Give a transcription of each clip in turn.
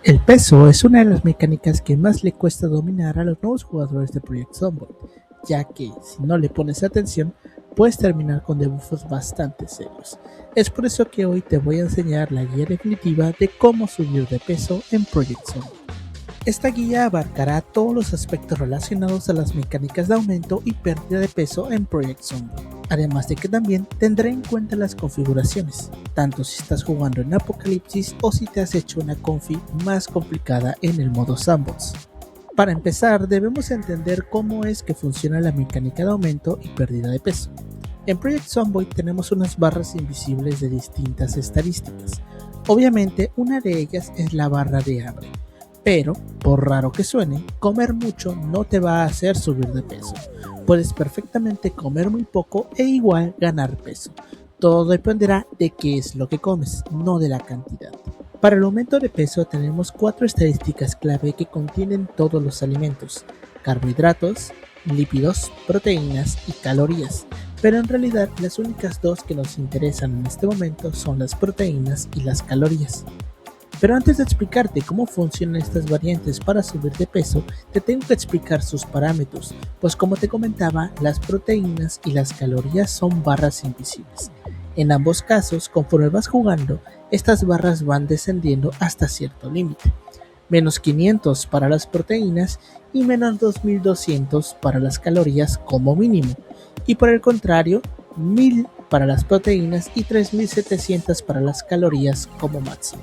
El peso es una de las mecánicas que más le cuesta dominar a los nuevos jugadores de Project Zomboid, ya que si no le pones atención, puedes terminar con debuffos bastante serios. Es por eso que hoy te voy a enseñar la guía definitiva de cómo subir de peso en Project Zomboid. Esta guía abarcará todos los aspectos relacionados a las mecánicas de aumento y pérdida de peso en Project Zomboid, además de que también tendré en cuenta las configuraciones, tanto si estás jugando en Apocalipsis o si te has hecho una confi más complicada en el modo Sandbox. Para empezar, debemos entender cómo es que funciona la mecánica de aumento y pérdida de peso. En Project Zomboid tenemos unas barras invisibles de distintas estadísticas. Obviamente, una de ellas es la barra de hambre. Pero, por raro que suene, comer mucho no te va a hacer subir de peso. Puedes perfectamente comer muy poco e igual ganar peso. Todo dependerá de qué es lo que comes, no de la cantidad. Para el aumento de peso tenemos 4 estadísticas clave que contienen todos los alimentos: carbohidratos, lípidos, proteínas y calorías. Pero en realidad las únicas dos que nos interesan en este momento son las proteínas y las calorías. Pero antes de explicarte cómo funcionan estas variantes para subir de peso, te tengo que explicar sus parámetros, pues como te comentaba, las proteínas y las calorías son barras invisibles. En ambos casos, conforme vas jugando, estas barras van descendiendo hasta cierto límite. Menos 500 para las proteínas y menos 2200 para las calorías como mínimo. Y por el contrario, 1000 para las proteínas y 3700 para las calorías como máximo.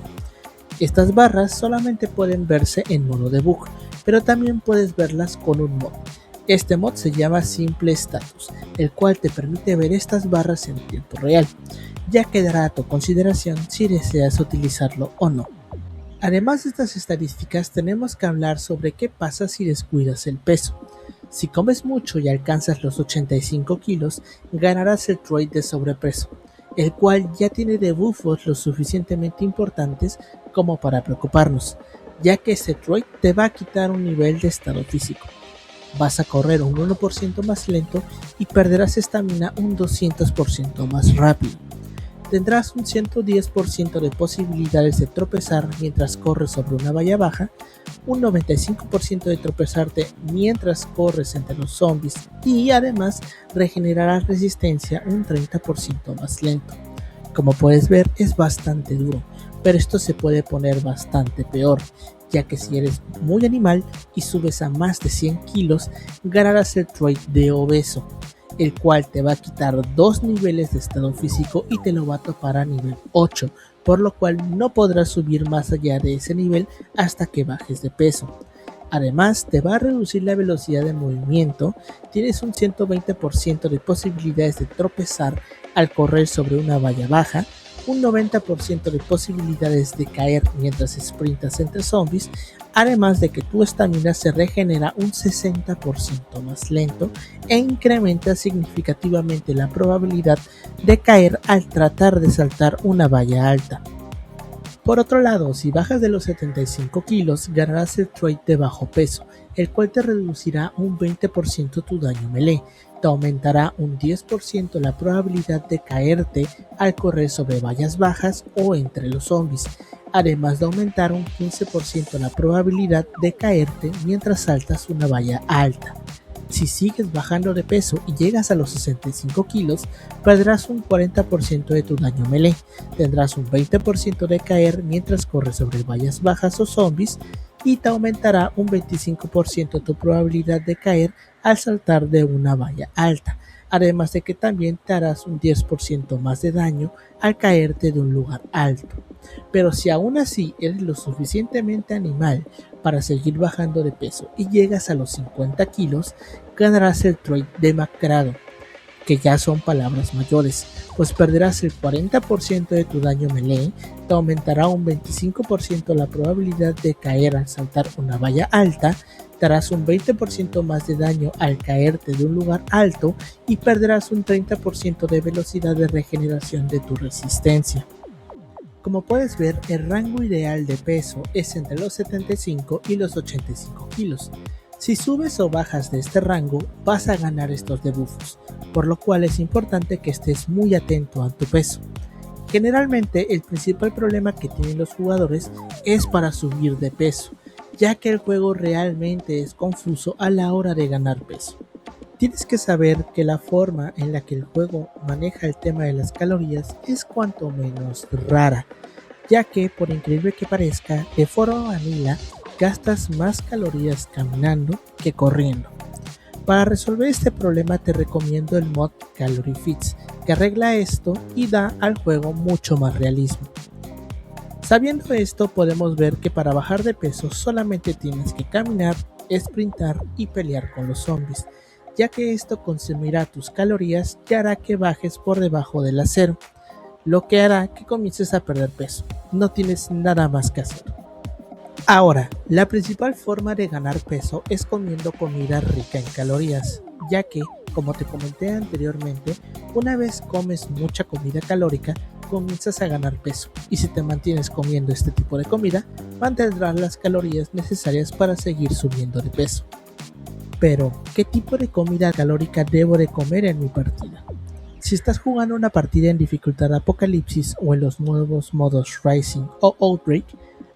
Estas barras solamente pueden verse en modo debug, pero también puedes verlas con un mod. Este mod se llama Simple Status, el cual te permite ver estas barras en tiempo real. Ya quedará a tu consideración si deseas utilizarlo o no. Además de estas estadísticas, tenemos que hablar sobre qué pasa si descuidas el peso. Si comes mucho y alcanzas los 85 kilos, ganarás el trait de sobrepeso, el cual ya tiene debuffos lo suficientemente importantes como para preocuparnos, ya que este trait te va a quitar un nivel de estado físico. Vas a correr un 1% más lento y perderás estamina un 200% más rápido. Tendrás un 110% de posibilidades de tropezar mientras corres sobre una valla baja, un 95% de tropezarte mientras corres entre los zombies y además regenerarás resistencia un 30% más lento. Como puedes ver, es bastante duro, pero esto se puede poner bastante peor, ya que si eres muy animal y subes a más de 100 kilos, ganarás el trait de obeso, el cual te va a quitar 2 niveles de estado físico y te lo va a topar a nivel 8, por lo cual no podrás subir más allá de ese nivel hasta que bajes de peso. Además, te va a reducir la velocidad de movimiento, tienes un 120% de posibilidades de tropezar al correr sobre una valla baja, un 90% de posibilidades de caer mientras sprintas entre zombies, además de que tu estamina se regenera un 60% más lento e incrementa significativamente la probabilidad de caer al tratar de saltar una valla alta. Por otro lado, si bajas de los 75 kilos, ganarás el trait de bajo peso, el cual te reducirá un 20% tu daño melee, te aumentará un 10% la probabilidad de caerte al correr sobre vallas bajas o entre los zombies, además de aumentar un 15% la probabilidad de caerte mientras saltas una valla alta. Si sigues bajando de peso y llegas a los 65 kilos, perderás un 40% de tu daño melee, tendrás un 20% de caer mientras corres sobre vallas bajas o zombies y te aumentará un 25% tu probabilidad de caer al saltar de una valla alta, además de que también te harás un 10% más de daño al caerte de un lugar alto. Pero si aún así eres lo suficientemente animal para seguir bajando de peso y llegas a los 50 kilos, ganarás el trait demacrado, que ya son palabras mayores, pues perderás el 40% de tu daño melee, te aumentará un 25% la probabilidad de caer al saltar una valla alta, te harás un 20% más de daño al caerte de un lugar alto y perderás un 30% de velocidad de regeneración de tu resistencia. Como puedes ver, el rango ideal de peso es entre los 75 y los 85 kilos. Si subes o bajas de este rango, vas a ganar estos debuffos, por lo cual es importante que estés muy atento a tu peso. Generalmente el principal problema que tienen los jugadores es para subir de peso, ya que el juego realmente es confuso a la hora de ganar peso. Tienes que saber que la forma en la que el juego maneja el tema de las calorías es cuanto menos rara, ya que por increíble que parezca, de forma vanilla gastas más calorías caminando que corriendo. Para resolver este problema te recomiendo el mod Calorie Fits, que arregla esto y da al juego mucho más realismo. Sabiendo esto podemos ver que para bajar de peso solamente tienes que caminar, sprintar y pelear con los zombies, ya que esto consumirá tus calorías y hará que bajes por debajo del acero, lo que hará que comiences a perder peso. No tienes nada más que hacer. Ahora, la principal forma de ganar peso es comiendo comida rica en calorías, ya que, como te comenté anteriormente, una vez comes mucha comida calórica, comienzas a ganar peso, y si te mantienes comiendo este tipo de comida, mantendrás las calorías necesarias para seguir subiendo de peso. Pero, ¿qué tipo de comida calórica debo de comer en mi partida? Si estás jugando una partida en dificultad Apocalipsis o en los nuevos modos Rising o Outbreak,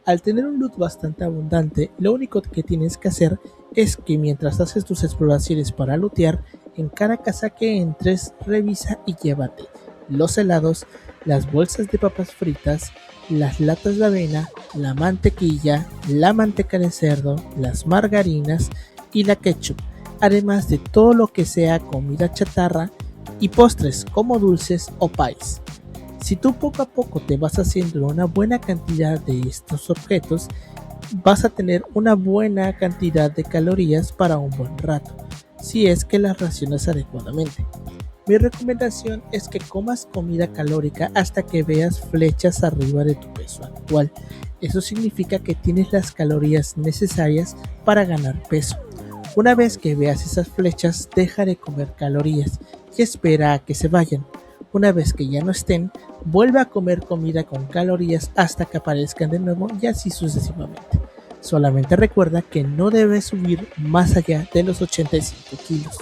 al tener un loot bastante abundante, lo único que tienes que hacer es que mientras haces tus exploraciones para lootear, en cada casa que entres, revisa y llévate los helados, las bolsas de papas fritas, las latas de avena, la mantequilla, la manteca de cerdo, las margarinas y la ketchup, además de todo lo que sea comida chatarra y postres como dulces o pies. Si tú poco a poco te vas haciendo una buena cantidad de estos objetos, vas a tener una buena cantidad de calorías para un buen rato, si es que las racionas adecuadamente. Mi recomendación es que comas comida calórica hasta que veas flechas arriba de tu peso actual. Eso significa que tienes las calorías necesarias para ganar peso. Una vez que veas esas flechas, deja de comer calorías y espera a que se vayan. Una vez que ya no estén, vuelve a comer comida con calorías hasta que aparezcan de nuevo y así sucesivamente. Solamente recuerda que no debes subir más allá de los 85 kilos.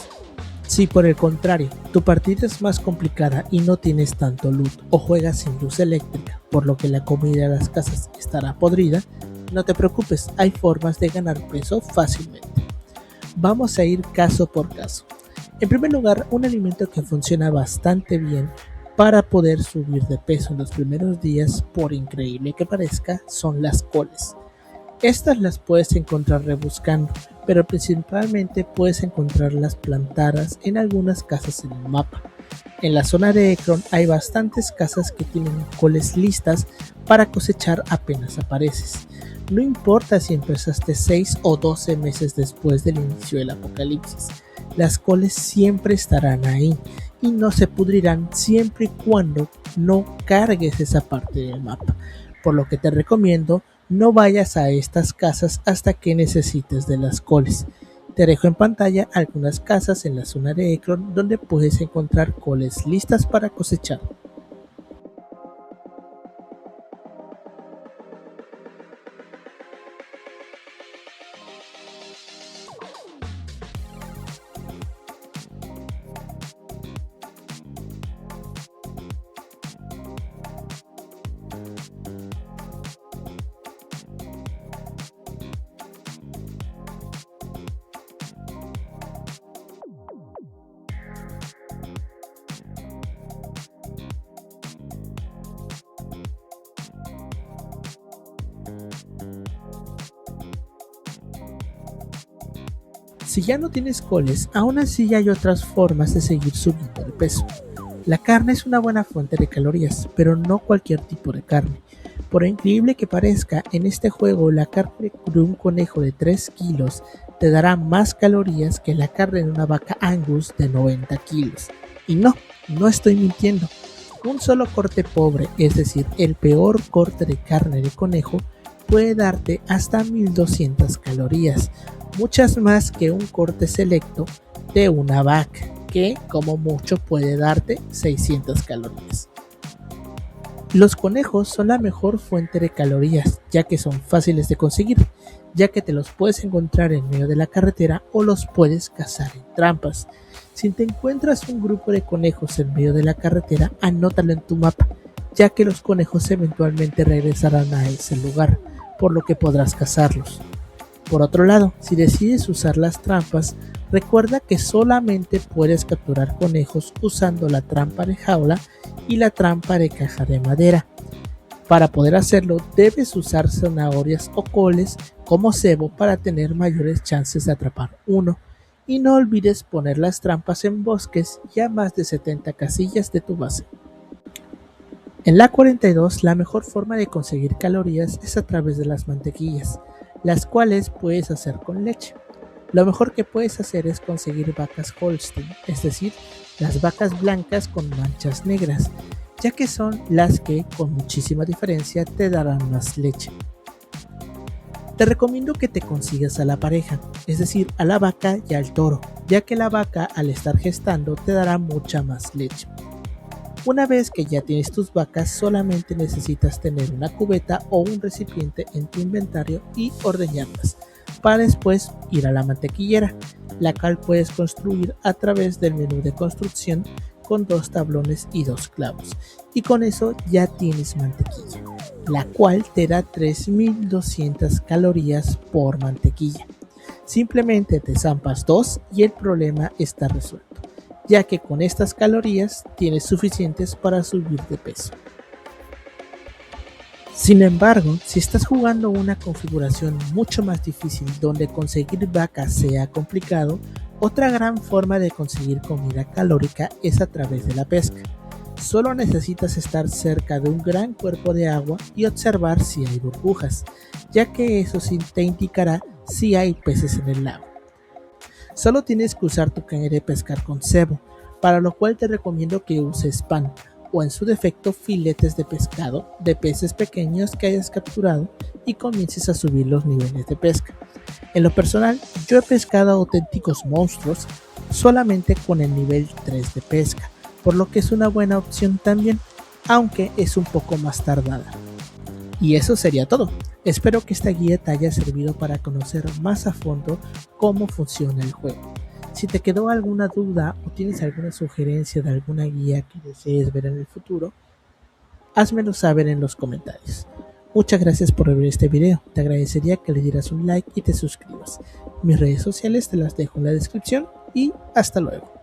Si por el contrario, tu partida es más complicada y no tienes tanto loot o juegas sin luz eléctrica, por lo que la comida de las casas estará podrida, no te preocupes, hay formas de ganar peso fácilmente. Vamos a ir caso por caso. En primer lugar, un alimento que funciona bastante bien para poder subir de peso en los primeros días, por increíble que parezca, son las coles. Estas las puedes encontrar rebuscando, pero principalmente puedes encontrarlas plantadas en algunas casas en el mapa. En la zona de Ekron hay bastantes casas que tienen coles listas para cosechar apenas apareces. No importa si empezaste 6 o 12 meses después del inicio del apocalipsis, las coles siempre estarán ahí y no se pudrirán siempre y cuando no cargues esa parte del mapa, por lo que te recomiendo no vayas a estas casas hasta que necesites de las coles. Te dejo en pantalla algunas casas en la zona de Ekron donde puedes encontrar coles listas para cosechar. Si ya no tienes coles, aún así hay otras formas de seguir subiendo de peso. La carne es una buena fuente de calorías, pero no cualquier tipo de carne. Por increíble que parezca, en este juego la carne de un conejo de 3 kilos te dará más calorías que la carne de una vaca Angus de 90 kilos. Y no estoy mintiendo. Un solo corte pobre, es decir, el peor corte de carne de conejo, puede darte hasta 1200 calorías, muchas más que un corte selecto de una vaca, que como mucho puede darte 600 calorías. Los conejos son la mejor fuente de calorías, ya que son fáciles de conseguir, ya que te los puedes encontrar en medio de la carretera o los puedes cazar en trampas. Si te encuentras un grupo de conejos en medio de la carretera, anótalo en tu mapa, ya que los conejos eventualmente regresarán a ese lugar, por lo que podrás cazarlos. Por otro lado, si decides usar las trampas, recuerda que solamente puedes capturar conejos usando la trampa de jaula y la trampa de caja de madera. Para poder hacerlo, debes usar zanahorias o coles como cebo para tener mayores chances de atrapar uno. Y no olvides poner las trampas en bosques y a más de 70 casillas de tu base. En la 42, la mejor forma de conseguir calorías es a través de las mantequillas, las cuales puedes hacer con leche. Lo mejor que puedes hacer es conseguir vacas Holstein, es decir, las vacas blancas con manchas negras, ya que son las que, con muchísima diferencia, te darán más leche. Te recomiendo que te consigas a la pareja, es decir, a la vaca y al toro, ya que la vaca al estar gestando te dará mucha más leche. Una vez que ya tienes tus vacas, solamente necesitas tener una cubeta o un recipiente en tu inventario y ordeñarlas, para después ir a la mantequillera, la cual puedes construir a través del menú de construcción con 2 tablones y 2 clavos, y con eso ya tienes mantequilla, la cual te da 3200 calorías por mantequilla. Simplemente te zampas 2 y el problema está resuelto, ya que con estas calorías tienes suficientes para subir de peso. Sin embargo, si estás jugando una configuración mucho más difícil donde conseguir vacas sea complicado, otra gran forma de conseguir comida calórica es a través de la pesca. Solo necesitas estar cerca de un gran cuerpo de agua y observar si hay burbujas, ya que eso sí te indicará si hay peces en el lago. Solo tienes que usar tu caña de pescar con cebo, para lo cual te recomiendo que uses pan, o en su defecto filetes de pescado de peces pequeños que hayas capturado y comiences a subir los niveles de pesca. En lo personal, yo he pescado auténticos monstruos solamente con el nivel 3 de pesca, por lo que es una buena opción también, aunque es un poco más tardada. Y eso sería todo. Espero que esta guía te haya servido para conocer más a fondo cómo funciona el juego. Si te quedó alguna duda o tienes alguna sugerencia de alguna guía que desees ver en el futuro, házmelo saber en los comentarios. Muchas gracias por ver este video, te agradecería que le dieras un like y te suscribas. Mis redes sociales te las dejo en la descripción y hasta luego.